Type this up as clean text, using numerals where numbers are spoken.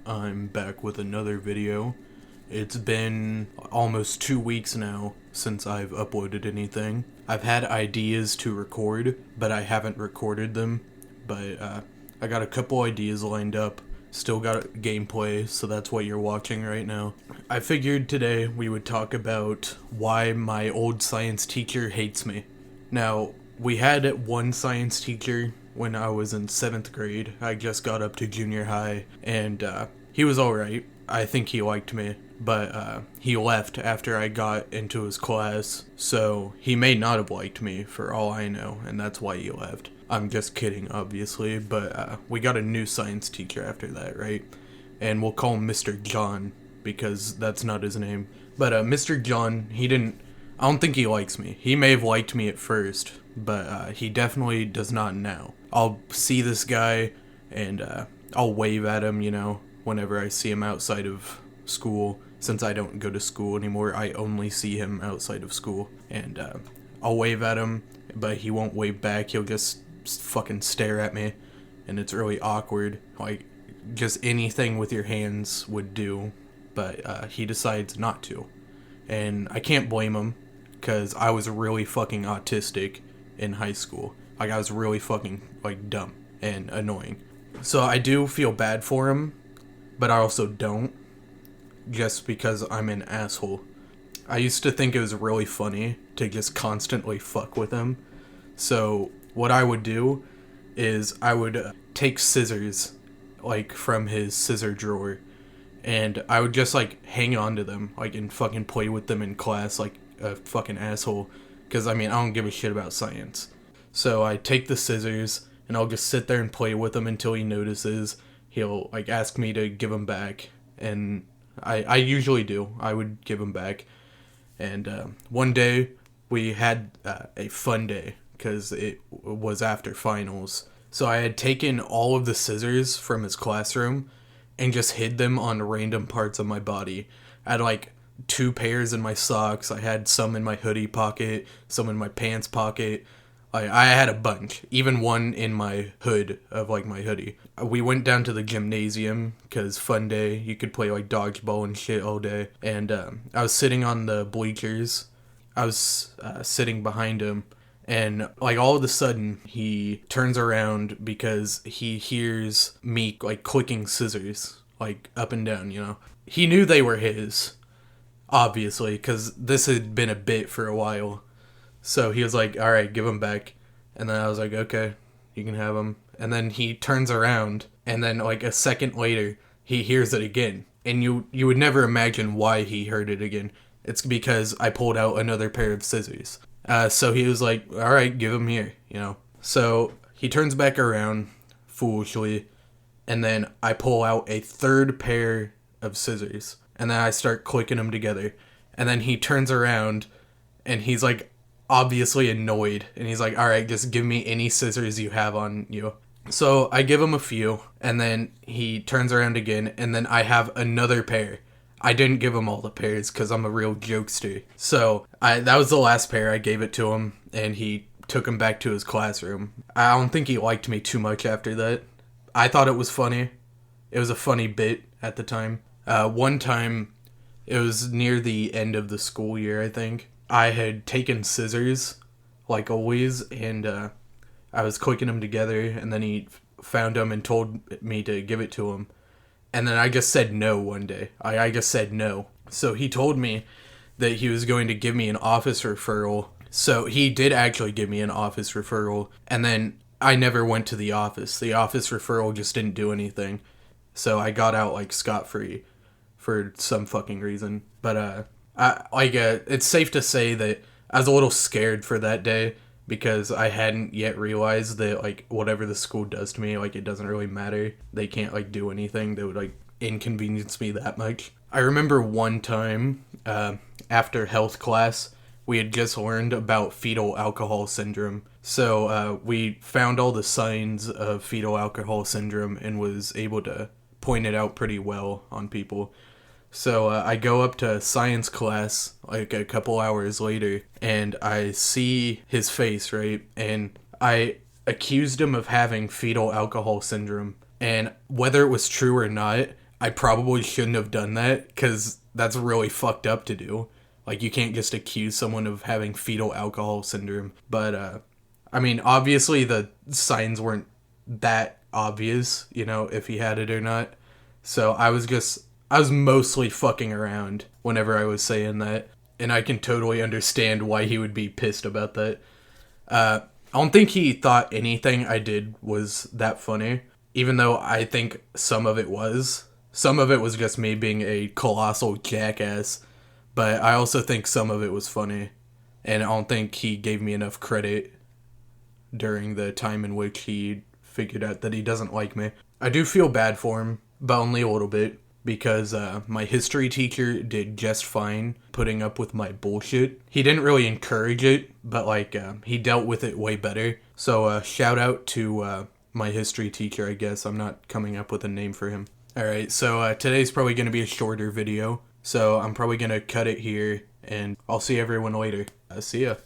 I'm back with another video. It's been almost 2 weeks now since I've uploaded anything. I've had ideas to record, but I haven't recorded them. But I got a couple ideas lined up. Still got gameplay, so that's what you're watching right now. I figured today we would talk about why my old science teacher hates me. Now, we had one science teacher when I was in 7th grade. I just got up to junior high, and he was alright. I think he liked me, but he left after I got into his class, so he may not have liked me for all I know, and that's why he left. I'm just kidding, obviously, but we got a new science teacher after that, right? And we'll call him Mr. John, because that's not his name. But Mr. John, I don't think he likes me. He may have liked me at first, but he definitely does not now. I'll see this guy, and I'll wave at him, whenever I see him outside of school. Since I don't go to school anymore, I only see him outside of school. And I'll wave at him, but he won't wave back. He'll just fucking stare at me, and it's really awkward. Like, just anything with your hands would do, but he decides not to. And I can't blame him, because I was really fucking autistic in high school. Like, I was really fucking, dumb and annoying. So I do feel bad for him, but I also don't, just because I'm an asshole. I used to think it was really funny to just constantly fuck with him. So what I would do is I would take scissors, from his scissor drawer, and I would just, hang on to them, and fucking play with them in class like a fucking asshole. Because, I don't give a shit about science. So I take the scissors, and I'll just sit there and play with them until he notices. He'll, ask me to give them back. And I usually do. I would give them back. And one day, we had a fun day, because it was after finals. So I had taken all of the scissors from his classroom and just hid them on random parts of my body. I had 2 pairs in my socks. I had some in my hoodie pocket, some in my pants pocket. I had a bunch, even one in my hood of my hoodie. We went down to the gymnasium because fun day. You could play dodgeball and shit all day. And I was sitting on the bleachers. I was sitting behind him. And, all of a sudden, he turns around because he hears me, clicking scissors, up and down, He knew they were his, obviously, because this had been a bit for a while. So he was like, alright, give them back. And then I was like, okay, you can have them. And then he turns around, and then, a second later, he hears it again. And you would never imagine why he heard it again. It's because I pulled out another pair of scissors. So he was like, alright, give him here, So he turns back around, foolishly, and then I pull out a third pair of scissors. And then I start clicking them together. And then he turns around, and he's obviously annoyed. And he's like, alright, just give me any scissors you have on you. So I give him a few, and then he turns around again, and then I have another pair. I didn't give him all the pairs because I'm a real jokester. So that was the last pair. I gave it to him, and he took him back to his classroom. I don't think he liked me too much after that. I thought it was funny. It was a funny bit at the time. One time, it was near the end of the school year, I think. I had taken scissors, like always, and I was clicking them together, and then he found them and told me to give it to him. And then I just said no one day. I just said no. So he told me that he was going to give me an office referral. So he did actually give me an office referral. And then I never went to the office. The office referral just didn't do anything. So I got out scot-free for some fucking reason. But it's safe to say that I was a little scared for that day, because I hadn't yet realized that, whatever the school does to me, it doesn't really matter. They can't, do anything that would, inconvenience me that much. I remember one time, after health class, we had just learned about fetal alcohol syndrome. So, we found all the signs of fetal alcohol syndrome and was able to point it out pretty well on people. So I go up to science class a couple hours later, and I see his face, right? And I accused him of having fetal alcohol syndrome. And whether it was true or not, I probably shouldn't have done that, because that's really fucked up to do. Like, you can't just accuse someone of having fetal alcohol syndrome. But, I mean, obviously the signs weren't that obvious, you know, if he had it or not. So I was mostly fucking around whenever I was saying that. And I can totally understand why he would be pissed about that. I don't think he thought anything I did was that funny, even though I think some of it was. Some of it was just me being a colossal jackass, but I also think some of it was funny, and I don't think he gave me enough credit during the time in which he figured out that he doesn't like me. I do feel bad for him, but only a little bit, because my history teacher did just fine putting up with my bullshit. He didn't really encourage it, but like he dealt with it way better. So shout out to my history teacher, I guess. I'm not coming up with a name for him. Alright, so today's probably going to be a shorter video, so I'm probably going to cut it here, and I'll see everyone later. See ya.